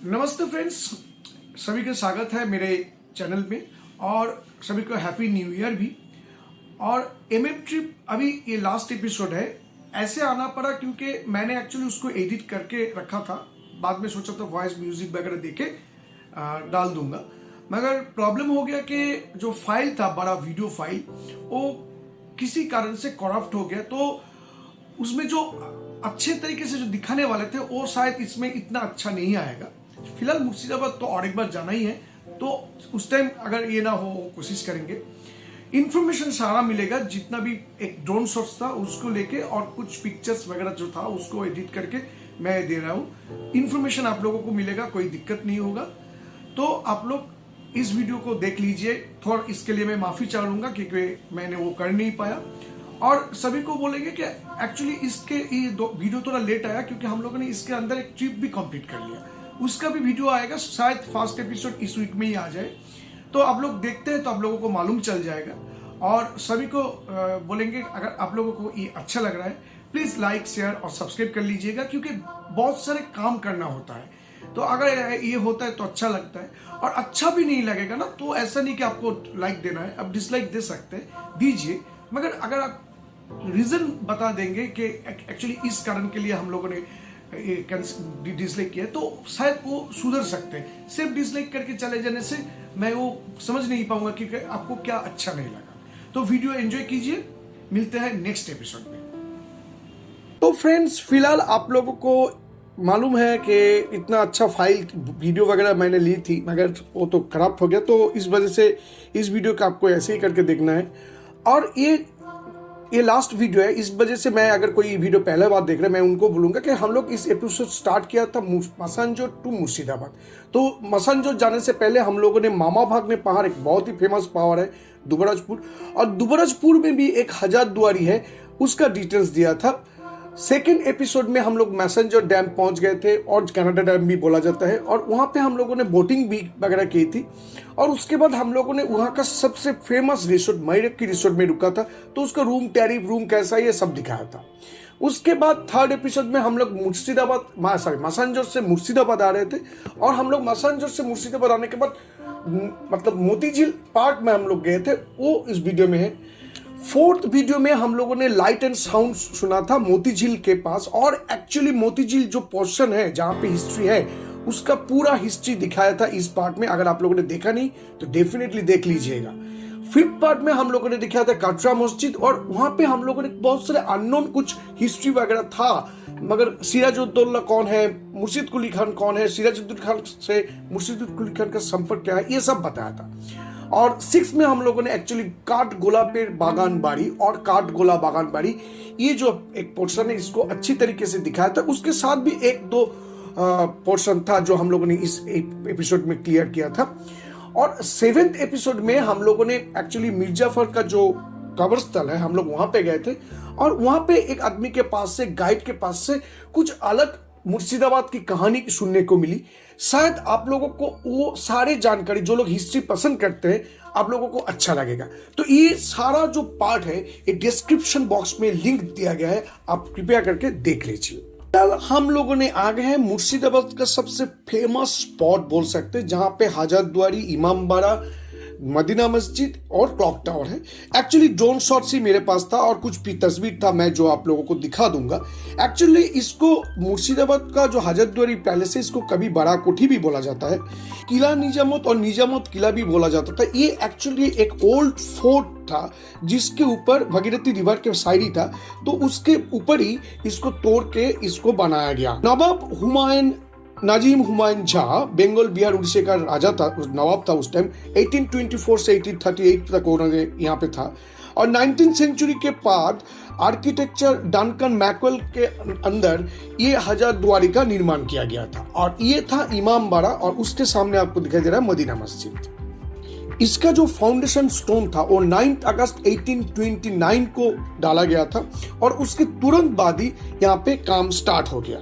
नमस्ते फ्रेंड्स, सभी का स्वागत है मेरे चैनल पे और सभी को हैप्पी न्यू ईयर भी। और एमएम ट्रिप अभी ये लास्ट एपिसोड है। ऐसे आना पड़ा क्योंकि मैंने एक्चुअली उसको एडिट करके रखा था, बाद में सोचा था वॉइस म्यूजिक वगैरह देके डाल दूंगा, मगर प्रॉब्लम हो गया कि जो फाइल था, बड़ा वीडियो फाइल, वो किसी कारण से करप्ट हो गया। तो उसमें जो अच्छे तरीके से जो दिखाने वाले थे वो शायद इसमें इतना अच्छा नहीं आएगा। फिलहाल मुर्शिदाबाद तो और एक बार जाना ही है, तो उस टाइम अगर ये ना हो कोशिश करेंगे। इंफॉर्मेशन सारा मिलेगा, जितना भी एक ड्रोन शॉट्स था उसको लेके और कुछ पिक्चर्स वगैरह जो था उसको एडिट करके मैं दे रहा हूँ। इंफॉर्मेशन आप लोगों को मिलेगा, कोई दिक्कत नहीं होगा। तो आप लोग इस वीडियो को देख लीजिए। थोड़ा इसके लिए मैं माफी चाहूंगा क्योंकि मैंने वो कर नहीं पाया। और सभी को बोलेंगे कि एक्चुअली इसके ये वीडियो थोड़ा लेट आया क्योंकि हम लोगों ने इसके अंदर एक ट्रिप भी कंप्लीट कर लिया। उसका भी वीडियो आएगा, शायद फर्स्ट एपिसोड इस वीक में ही आ जाए। तो आप लोग देखते हैं तो आप लोगों को मालूम चल जाएगा। और सभी को बोलेंगे अगर आप लोगों को ये अच्छा लग रहा है प्लीज लाइक, शेयर और सब्सक्राइब कर लीजिएगा, क्योंकि बहुत सारे काम करना होता है। तो अगर ये होता है तो अच्छा लगता है, और अच्छा भी नहीं लगेगा ना तो ऐसा नहीं कि आपको लाइक देना है, आप डिसलाइक दे सकते हैं, दीजिए। मगर अगर आप रीजन बता देंगे कि एक्चुअली इस कारण के लिए हम लोगों ने डिसलाइक किया, तो शायद वो सुधर सकते हैं। सिर्फ डिसलाइक करके चले जाने से मैं वो समझ नहीं पाऊंगा कि आपको क्या अच्छा नहीं लगा। तो वीडियो एंजॉय कीजिए, मिलते हैं नेक्स्ट एपिसोड में। तो फ्रेंड्स, फिलहाल आप लोगों को मालूम है कि इतना अच्छा फाइल वीडियो वगैरह मैंने ली थी, मगर वो तो खराब हो गया। तो इस वजह से इस वीडियो को आपको ऐसे ही करके देखना है। और ये लास्ट वीडियो है, इस वजह से मैं अगर कोई वीडियो पहले बार देख रहे हैं मैं उनको बोलूंगा कि हम लोग इस एपिसोड स्टार्ट किया था मसंजोर टू मुर्शिदाबाद। तो मसंजोर जाने से पहले हम लोगों ने मामा भागने पहाड़, एक बहुत ही फेमस पहाड़ है दुबराजपुर, और दुबराजपुर में भी एक हजारद्वारी है, उसका डिटेल्स दिया था। सेकेंड एपिसोड में हम लोग मैसेंजर डैम पहुंच गए थे, और कनाडा डैम भी बोला जाता है, और वहां पे हम लोगों ने बोटिंग भी वगैरह की थी। और उसके बाद हम लोगों ने वहां का सबसे फेमस रिसोर्ट मयूरक की रिसोर्ट में रुका था, तो उसका रूम टैरिफ, रूम कैसा, ये सब दिखाया था। उसके बाद थर्ड एपिसोड में हम लोग मसंजोर से मुर्शिदाबाद आ रहे थे, और हम लोग मसंजोर से मुर्शिदाबाद आने के बाद मतलब मोतीझील पार्क में हम लोग गए थे, वो इस वीडियो में है। फोर्थ वीडियो में हम लोगों ने लाइट एंड साउंड सुना था मोतीझील के पास, और एक्चुअली मोतीझील जो पोर्शन है जहां पे हिस्ट्री है उसका पूरा हिस्ट्री दिखाया था इस पार्ट में। अगर आप लोगों ने देखा नहीं तो डेफिनेटली देख लीजिएगा। फिफ्थ पार्ट में हम लोगों ने दिखाया था कटरा मस्जिद, और वहां पे हम लोगों ने बहुत सारे अननोन कुछ हिस्ट्री वगैरह था, मगर सिराजुद्दौला कौन है, मुर्शिद कुली खान कौन है, सिराजुद्दौला खान से मुर्शिद कुली खान का संपर्क क्या है, ये सब बताया था। और सिक्स में हम लोगों ने एक्चुअली काठगोला पे बागान बाड़ी और काठगोला बागान बाड़ी, ये जो एक पोर्शन है इसको अच्छी तरीके से दिखाया था। उसके साथ भी एक दो पोर्शन था जो हम लोगों ने इस एपिसोड में क्लियर किया था। और सेवेंथ एपिसोड में हम लोगों ने एक्चुअली मिर्जाफर का जो कब्र स्थल है, हम लोग वहां पे गए थे, और वहां पे एक आदमी के पास से, गाइड के पास से कुछ अलग मुर्शिदाबाद की कहानी सुनने को मिली। शायद आप लोगों को वो सारे जानकारी, जो लोग हिस्ट्री पसंद करते हैं, आप लोगों को अच्छा लगेगा। तो ये सारा जो पार्ट है ये डिस्क्रिप्शन बॉक्स में लिंक दिया गया है, आप कृपया करके देख लीजिए। हम लोगों ने आ गए हैं मुर्शिदाबाद का सबसे फेमस स्पॉट बोल सकते हैं, जहां पे हजारद्वारी, इमामबाड़ा, मदीना मस्जिद और क्लॉक टावर है। एक्चुअली ड्रोन शॉट्स ही मेरे पास था, और कुछ भी तस्वीर था मैं जो आप लोगों को दिखा दूंगा। एक्चुअली इसको मुर्शिदाबाद का जो हजारद्वारी पैलेस है, इसको कभी बड़ा कोठी भी बोला जाता है, किला निजामुत और निजामुत किला भी बोला जाता था। ये एक्चुअली एक ओल्ड फोर्ट था जिसके ऊपर भगीरथी रिवर के साइड ही था, तो उसके ऊपर ही इसको तोड़ के इसको बनाया गया। नवाब हुमायूं, नाजिम हुमायूं शाह, बंगाल, बिहार, उड़ीसा का राजा था, नवाब था उस टाइम। 1824 से 1838 तक उन्होंने यहाँ पे था। और 19th सेंचुरी के बाद आर्किटेक्चर डंकन मैकवेल के अंदर ये हजारद्वारी का निर्माण किया गया था, और ये था इमामबाड़ा, और उसके सामने आपको दिखाई दे रहा है मदीना मस्जिद। इसका जो फाउंडेशन स्टोन था वो 9 अगस्त 1829 को डाला गया था, और उसके तुरंत बाद ही यहाँ पे काम स्टार्ट हो गया।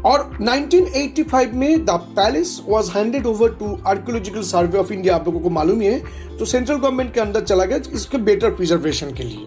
और 1985 में the palace was handed over to Archaeological Survey of India, आप लोगों को मालूम ही है, तो सेंट्रल गवर्नमेंट के अंदर चला गया इसके बेटर प्रिजर्वेशन के लिए।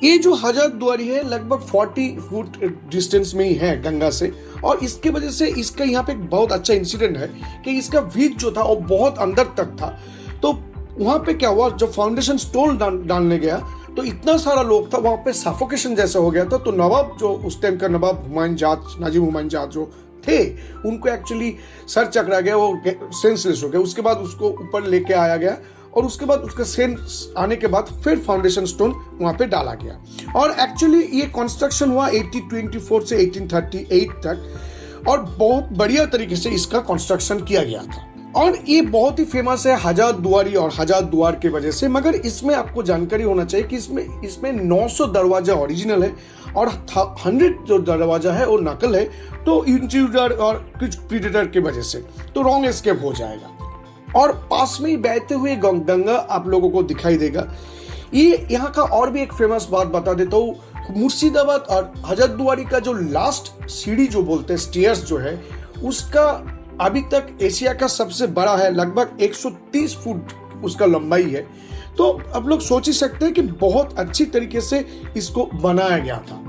ये जो हजारदुआरी है लगभग 40 फुट डिस्टेंस में ही है गंगा से, और इसके वजह से इसका यहाँ पे एक बहुत अच्छा इंसिडेंट है कि इसका व्हीक जो था वो बहुत अंदर तक था। तो वहाँ पे क्या हुआ, जब फाउंडेशन स्टोन डालने गया तो इतना सारा लोग था, वहाँ पे सफोकेशन जैसा हो गया था। तो नवाब जो उस टाइम का नवाब हुमायूं जाट, नाजिम हुमायूं जाट जो थे, उनको एक्चुअली सर चकरा गया, वो सेंसलेस हो गया। उसके बाद उसको ऊपर लेके आया गया और उसके बाद उसका सेंस आने के बाद फिर फाउंडेशन स्टोन वहाँ पे डाला गया। और एक्चुअली ये कंस्ट्रक्शन हुआ 1824 से 1838 तक, और बहुत बढ़िया तरीके से इसका कंस्ट्रक्शन किया गया था। और ये बहुत ही फेमस है हजारदुआरी और हजारदुआर के वजह से। मगर इसमें आपको जानकारी होना चाहिए कि इसमें 900 दरवाजा ओरिजिनल है और 100 जो दरवाजा है वो नकल है। तो इंट्रूडर और कुछ प्रीडेटर की वजह से तो रॉन्ग एस्केप हो जाएगा। और पास में ही बहते हुए गंगा आप लोगों को दिखाई देगा। ये यहाँ का और भी एक फेमस बात बता देता हूँ, मुर्शिदाबाद और हजारदुआरी का जो लास्ट सीढ़ी जो बोलते हैं, स्टेयर्स जो है, उसका अभी तक एशिया का सबसे बड़ा है, लगभग 130 फुट उसका लंबाई है। तो आप लोग सोच ही सकते हैं कि बहुत अच्छी तरीके से इसको बनाया गया था।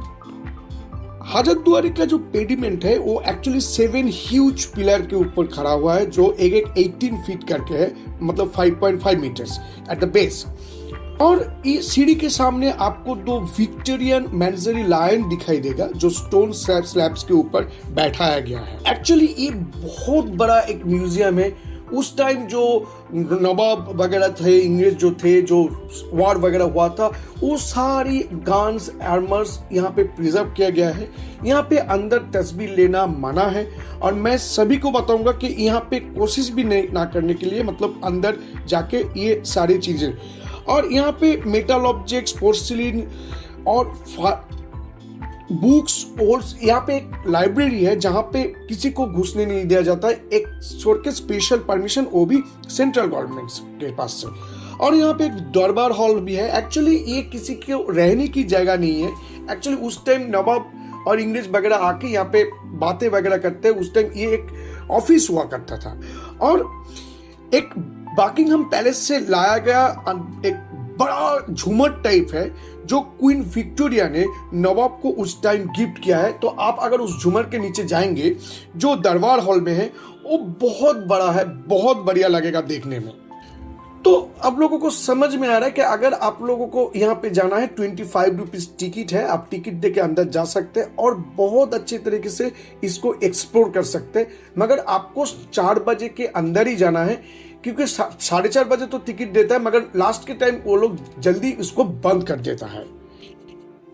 हजारदुआरी का जो पेडिमेंट है वो एक्चुअली 7 ह्यूज पिलर के ऊपर खड़ा हुआ है, जो एक 18 फीट करके है, मतलब 5.5 मीटर्स एट द बेस। और इस सीढ़ी के सामने आपको 2 विक्टोरियन मैंजरी लायन दिखाई देगा, जो स्टोन स्लैब्स के ऊपर बैठाया गया है। एक्चुअली ये बहुत बड़ा एक म्यूजियम है। उस टाइम जो नवाब वगैरह थे, इंग्रेज जो थे, जो वॉर वगैरह हुआ था, वो सारी गन्स आर्मर्स यहाँ पे प्रिजर्व किया गया है। यहाँ पे अंदर तस्वीर लेना मना है, और मैं सभी को बताऊंगा कि यहाँ पे कोशिश भी नहीं ना करने के लिए, मतलब अंदर जाके ये सारी चीजें। और यहाँ पे मेटल ऑब्जेक्ट्स, पोर्सिलिन और बुक्स, ओल्ड्स, यहाँ पे एक लाइब्रेरी है जहाँ पे किसी को घुसने नहीं दिया जाता है, एक छोटे स्पेशल परमिशन, वो भी सेंट्रल गवर्नमेंट के पास से। और यहाँ पे एक दरबार हॉल भी है। एक्चुअली ये किसी को रहने की जगह नहीं है। एक्चुअली उस टाइम नवाब और इंग्रेज वगैरह आके यहाँ पे बातें वगैरह करते हैं, उस टाइम ये एक ऑफिस हुआ करता था। और एक बकिंगहम पैलेस से लाया गया एक बड़ा झूमर टाइप है, जो क्वीन विक्टोरिया ने नवाब को उस टाइम गिफ्ट किया है। तो आप अगर उस झूमर के नीचे जाएंगे जो दरबार हॉल में है, वो बहुत बड़ा है, बहुत बढ़िया लगेगा देखने में। तो आप लोगों को समझ में आ रहा है कि अगर आप लोगों को यहाँ पे जाना है, 25 रुपीज टिकट है, आप टिकट दे के अंदर जा सकते हैं और बहुत अच्छे तरीके से इसको एक्सप्लोर कर सकते हैं। मगर आपको 4 बजे के अंदर ही जाना है, क्योंकि 4:30 बजे तो टिकट देता है, मगर लास्ट के टाइम वो लोग जल्दी इसको बंद कर देता है।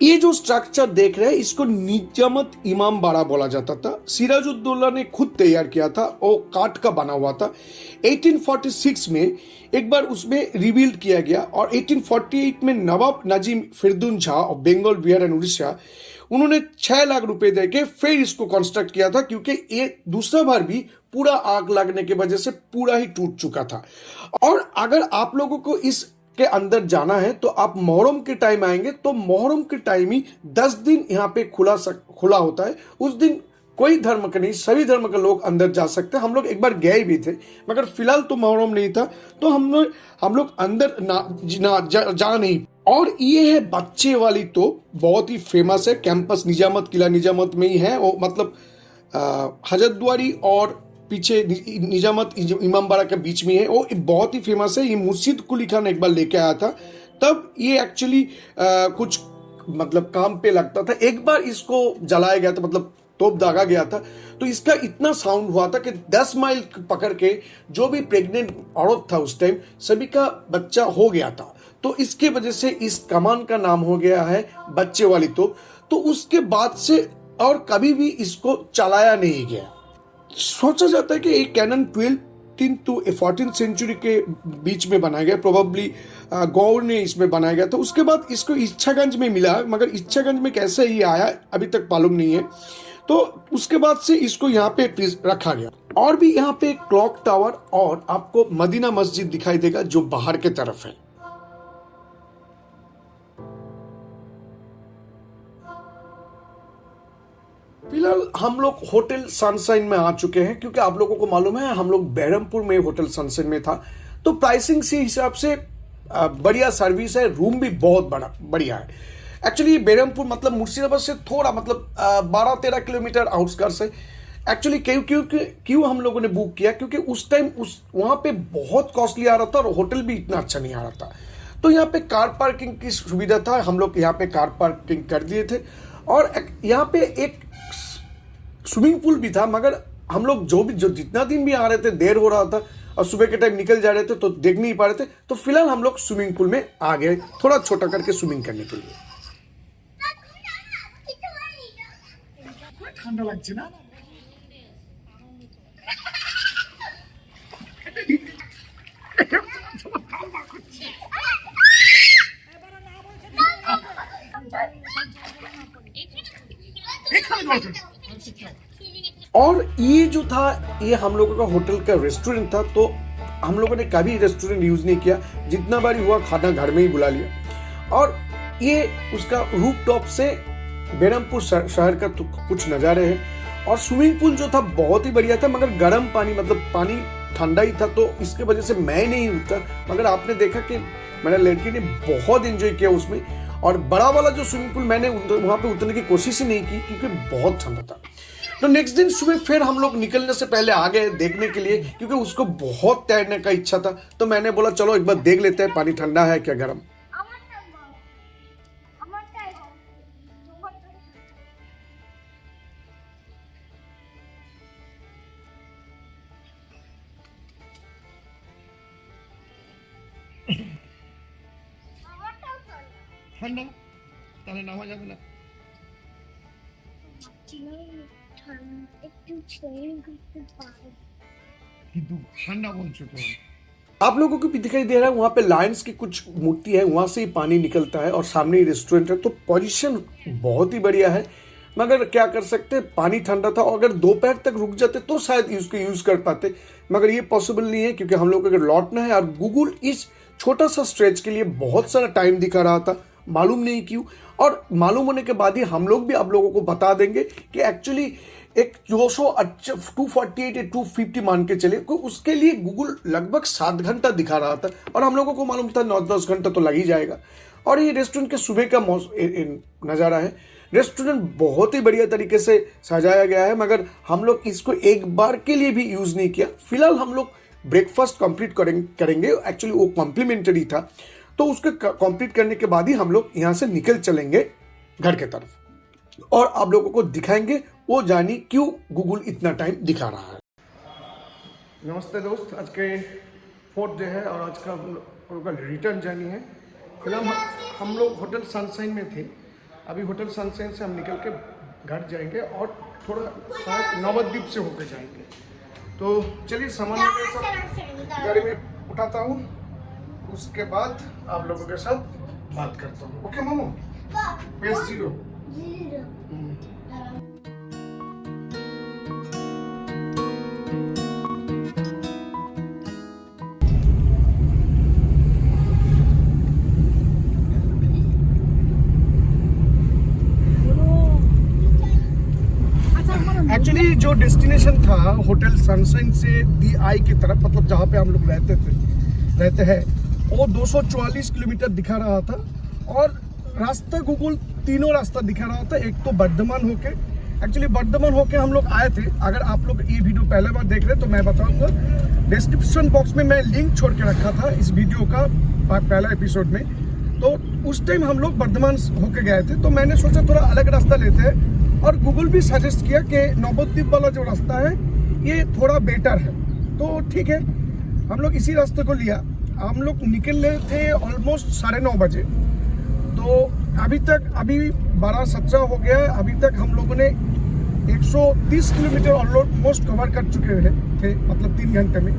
ये जो स्ट्रक्चर देख रहे हैं, इसको निजामत इमाम बाड़ा बोला जाता था। सिराजुद्दौला ने खुद तैयार किया था, वो काठ का बना हुआ था। 1846 में एक बार उसमें रिबिल्ड किया गया, और 1848 में नवाब नाजिम फिरदुन झा और बंगाल, बिहार एंड उड़ीसा, उन्होंने 6 लाख रुपए देके फिर इसको कंस्ट्रक्ट किया था, क्योंकि ये दूसरा बार भी पूरा आग लगने की वजह से पूरा ही टूट चुका था। और अगर आप लोगों को इस के अंदर जाना है तो आप मोहर्रम के टाइम आएंगे, तो मोहर्रम के टाइम ही 10 दिन यहाँ पे खुला होता है। उस दिन कोई धर्म का नहीं, सभी धर्म के लोग अंदर जा सकते हैं। हम लोग एक बार गए भी थे, मगर फिलहाल तो मोहर्रम नहीं था, तो हम लोग अंदर जा नहीं। और ये है बच्चे वाली, तो बहुत ही फेमस है, कैंपस निजामत, किला निजामत में ही है वो, मतलब हजारदुआरी और पीछे निजामत इमाम बाड़ा के बीच में है। वो बहुत ही फेमस है। ये मुर्शिद कुली खान एक बार लेके आया था, तब ये एक्चुअली कुछ मतलब काम पे लगता था। एक बार इसको जलाया गया था, मतलब तोप दागा गया था, तो इसका इतना साउंड हुआ था कि 10 माइल पकड़ के जो भी प्रेग्नेंट औरत था उस टाइम, सभी का बच्चा हो गया था। तो इसके वजह से इस कमान का नाम हो गया है बच्चे वाली तोप। तो उसके बाद से और कभी भी इसको चलाया नहीं गया। सोचा जाता है कि एक cannon 12th to 14th century के बीच में बनाया गया, प्रोबेबली गौर ने इसमें बनाया गया था। उसके बाद इसको इच्छागंज में मिला, मगर इच्छागंज में कैसे ये आया अभी तक मालूम नहीं है। तो उसके बाद से इसको यहाँ पे रखा गया। और भी यहाँ पे क्लॉक टावर और आपको मदीना मस्जिद दिखाई देगा, जो बाहर के तरफ है। फिलहाल हम लोग होटल सनशाइन में आ चुके हैं, क्योंकि आप लोगों को मालूम है हम लोग बहरमपुर में होटल सनशाइन में था। तो प्राइसिंग से हिसाब से बढ़िया सर्विस है, रूम भी बहुत बढ़िया है। एक्चुअली बेरमपुर मतलब मुर्शिदाबाद से थोड़ा मतलब 12-13 किलोमीटर आउटस्कर्ट्स है। एक्चुअली क्यों हम लोगों ने बुक किया, क्योंकि उस टाइम वहाँ पे बहुत कॉस्टली आ रहा था और होटल भी इतना अच्छा नहीं आ रहा था। तो यहाँ पे कार पार्किंग की सुविधा था, हम लोग यहाँ पे कार पार्किंग कर दिए थे। और यहाँ पे एक स्विमिंग पूल भी था, मगर हम लोग जो जितना दिन भी आ रहे थे देर हो रहा था और सुबह के टाइम निकल जा रहे थे तो देख नहीं पा रहे थे। तो फिलहाल हम लोग स्विमिंग पूल में आ गए, थोड़ा छोटा करके स्विमिंग करने के लिए। ঠান্ডা লাগছে না? और ये जो था, ये हम लोगों का होटल का रेस्टोरेंट था। तो हम लोगों ने कभी रेस्टोरेंट यूज नहीं किया, जितना बार हुआ खाना घर में ही बुला लिया। और ये उसका रूफ टॉप से बेरमपुर शहर का तो कुछ नज़ारे हैं। और स्विमिंग पूल जो था बहुत ही बढ़िया था, मगर गर्म पानी, मतलब पानी ठंडा ही था, तो इसके वजह से मैं नहीं उतरा। मगर आपने देखा कि मेरे लड़की ने बहुत एंजॉय किया उसमें। और बड़ा वाला जो स्विमिंग पूल, मैंने वहाँ पे उतरने की कोशिश ही नहीं की क्योंकि बहुत ठंडा था। तो नेक्स्ट दिन सुबह फिर हम लोग निकलने से पहले आ गए देखने के लिए, क्योंकि उसको बहुत तैरने का इच्छा था। तो मैंने बोला चलो एक बार देख लेते हैं पानी ठंडा है क्या गर्म। ঠান্ডা তাহলে নামা যাবে না। কিন্তু ঠান্ডা বলছো তো। आप लोगों को भी दिखाई दे रहा है वहाँ पे लायंस की कुछ मूर्ति है, वहाँ से ही पानी निकलता है और सामने ही रेस्टोरेंट है। तो पोजीशन बहुत ही बढ़िया है, मगर क्या कर सकते, पानी ठंडा था। और अगर दोपहर तक रुक जाते तो शायद इसको यूज कर पाते, मगर ये पॉसिबल नहीं है क्योंकि हम लोग अगर लौटना है। और गूगल इस छोटा सा स्ट्रेच के लिए बहुत सारा टाइम दिखा रहा था, मालूम नहीं क्यों। और मालूम होने के बाद ही हम लोग भी आप लोगों को बता देंगे कि एक्चुअली एक 248 या 250 मान के चले, उसके लिए गूगल लगभग 7 घंटा दिखा रहा था और हम लोगों को मालूम था 9-10 घंटा तो लग ही जाएगा। और ये रेस्टोरेंट के सुबह का नज़ारा है। रेस्टोरेंट बहुत ही बढ़िया तरीके से सजाया गया है, मगर हम लोग इसको एक बार के लिए भी यूज़ नहीं किया। फिलहाल हम लोग ब्रेकफास्ट कंप्लीट करेंगे। एक्चुअली वो कॉम्प्लीमेंट्री था, तो उसके कंप्लीट करने के बाद ही हम लोग यहाँ से निकल चलेंगे घर के तरफ और आप लोगों को दिखाएंगे वो जानी क्यों गूगल इतना टाइम दिखा रहा है। नमस्ते दोस्त, आज के 4th डे है और आज का हम लोग का रिटर्न जर्नी है। फिलहाल हम लोग होटल सनशाइन में थे, अभी होटल सनशाइन से हम निकल के घर जाएंगे और थोड़ा नवद्वीप से होकर जाएंगे। तो चलिए सामान सब गाड़ी में उठाता हूँ, उसके बाद आप लोगों के साथ बात करता हूँ। ओके मामू, बेस 0। एक्चुअली जो डेस्टिनेशन था होटल सनशाइन से DI की तरफ, मतलब जहाँ पे हम लोग रहते हैं, वो 244 किलोमीटर दिखा रहा था। और रास्ता गूगल तीनों रास्ता दिखा रहा था। एक तो बर्धमान होके, एक्चुअली बर्धमान होके हम लोग आए थे। अगर आप लोग ये वीडियो पहले बार देख रहे हैं तो मैं बताऊंगा, डिस्क्रिप्शन बॉक्स में मैं लिंक छोड़ के रखा था इस वीडियो का पहला एपिसोड में। तो उस टाइम हम लोग बर्धमान होके गए थे, तो मैंने सोचा थोड़ा अलग रास्ता लेते हैं। और गूगल भी सजेस्ट किया कि नवद्वीप वाला जो रास्ता है ये थोड़ा बेटर है। तो ठीक है, हम लोग इसी रास्ते को लिया। हम लोग निकल रहे थे ऑलमोस्ट 9:30 बजे। तो अभी 12:17 हो गया है। अभी तक हम लोगों ने 130 किलोमीटर ऑलमोस्ट कवर कर चुके थे, मतलब 3 घंटे में।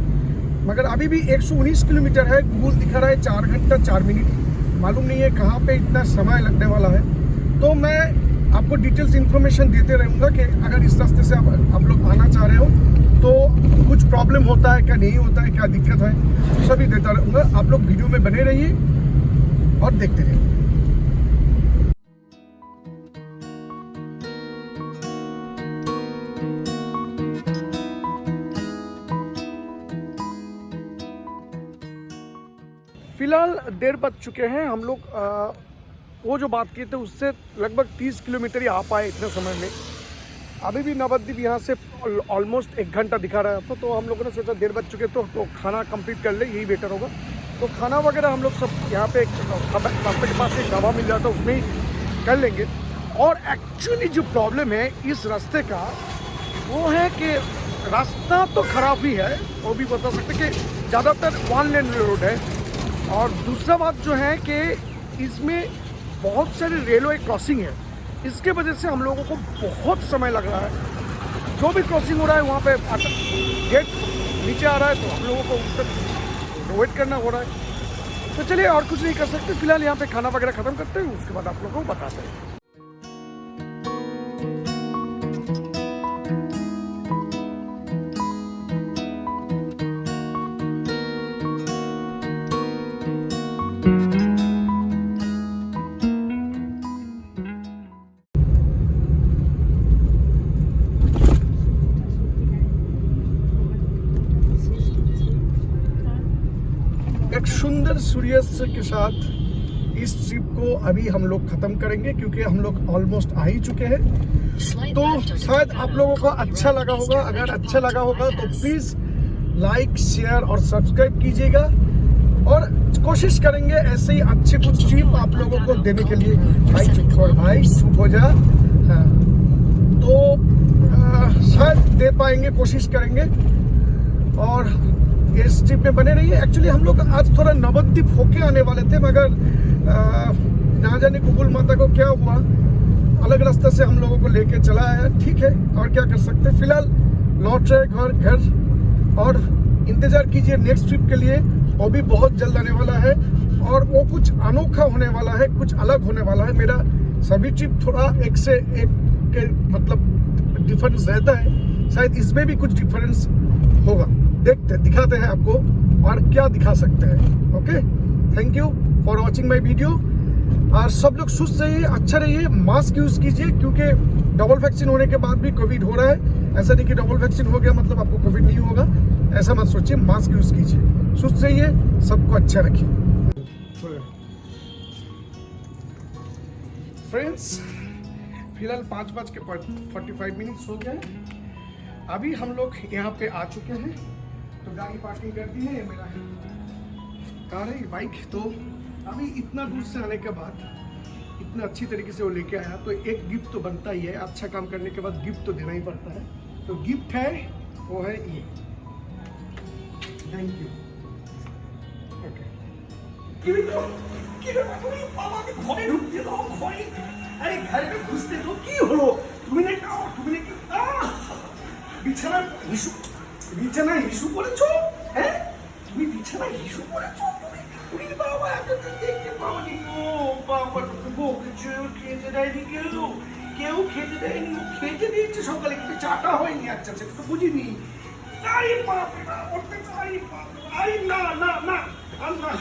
मगर अभी भी 119 किलोमीटर है। गूगल दिखा रहा है 4 घंटा 4 मिनट। मालूम नहीं है कहाँ पे इतना समय लगने वाला है। तो मैं आपको डिटेल्स इन्फॉर्मेशन देते रहूँगा कि अगर इस रास्ते से आप लोग आना चाह रहे हो तो कुछ प्रॉब्लम होता है क्या, नहीं होता है क्या, दिक्कत है, सभी देता रहूँगा। आप लोग वीडियो में बने रहिए और देखते रहिए। फिलहाल 1:30 बज चुके हैं। हम लोग वो जो बात किए थे उससे लगभग 30 किलोमीटर ही आ पाए इतने समय में। अभी भी नवद्वीप यहाँ से ऑलमोस्ट 1 घंटा दिखा रहा था, तो हम लोगों ने सोचा 1:30 बज चुके तो खाना कंप्लीट कर ले, यही बेटर होगा। तो खाना वगैरह हम लोग सब यहाँ पे रास्ते के पास एक ढाबा मिल जाता है, उसमें ही कर लेंगे। और एक्चुअली जो प्रॉब्लम है इस रास्ते का वो है कि रास्ता तो ख़राब ही है, वो भी बता सकते कि ज़्यादातर 1 लेन रोड है। और दूसरा बात जो है कि इसमें बहुत सारे रेलवे क्रॉसिंग है, इसके वजह से हम लोगों को बहुत समय लग रहा है। जो भी क्रॉसिंग हो रहा है वहाँ पे गेट नीचे आ रहा है तो हम लोगों को तक वेट करना हो रहा है। तो चलिए और कुछ नहीं कर सकते, फिलहाल यहाँ पे खाना वगैरह ख़त्म करते हैं, उसके बाद आप लोगों को बताते हैं। एक सुंदर सूर्यास्त के साथ इस ट्रिप को अभी हम लोग ख़त्म करेंगे, क्योंकि हम लोग ऑलमोस्ट आ ही चुके हैं। तो शायद आप लोगों को अच्छा लगा होगा, अगर अच्छा लगा होगा तो प्लीज़ लाइक, शेयर और सब्सक्राइब कीजिएगा। और कोशिश करेंगे ऐसे ही अच्छे कुछ ट्रिप आप लोगों को देने के लिए। भाई चुप हो जा। हाँ, तो शायद दे पाएंगे, कोशिश करेंगे। और इस ट्रिप में बने रहिए। एक्चुअली हम लोग आज थोड़ा नवद्वीप होके आने वाले थे, मगर ना जाने कुकुल माता को क्या हुआ, अलग रास्ते से हम लोगों को लेके चला आया। ठीक है, और क्या कर सकते हैं। फिलहाल लौट रहे घर और इंतजार कीजिए नेक्स्ट ट्रिप के लिए, वो भी बहुत जल्द आने वाला है। और वो कुछ अनोखा होने वाला है, कुछ अलग होने वाला है। मेरा सभी ट्रिप थोड़ा एक से एक के मतलब डिफरेंस रहता है, शायद इसमें भी कुछ डिफरेंस होगा। देखते दिखाते हैं आपको और क्या दिखा सकते हैं। Okay, thank you for watching my video. और सब लोग सुस्त रहिए, अच्छा रहिए, मास्क यूज़ कीजिए, क्योंकि डबल वैक्सीन होने के बाद भी कोविड हो रहा है। ऐसा नहीं कि डबल वैक्सीन हो गया मतलब आपको कोविड नहीं होगा, ऐसा मत सोचिए। मास्क यूज़ कीजिए, सुस्त रहिए, सबको अच्छा रखिए। फ्रेंड्स, फिलहाल 5:45 हो गए। अभी हम लोग यहाँ पे आ चुके हैं, तो गाड़ी पार्किंग कर दी है। ये मेरा कार है, बाइक। तो अभी इतना दूर से आने के बाद इतना अच्छी तरीके से वो लेके आया, तो एक गिफ्ट तो बनता ही है। अच्छा काम करने के बाद गिफ्ट तो देना ही पड़ता है। तो गिफ्ट है, वो है ये। Thank you. अरे घर में घुसते तो की हलो तुमने বিছানা হিসু করেছো। হ্যাঁ, তুমি বিছানা হিসু করেছো। তুমি বাবা এত দেখতে পাওনি গো। বাবা বকেছো, খেতে দেয়নি কেউ খেতে দেয়নি। ও খেতে দিয়েছে সকালে, কিন্তু চাটা হয়নি। আচ্ছা সেটা তো বুঝিনি। আরে বাবা, ওটা আরে বাবা, আরে না না না না।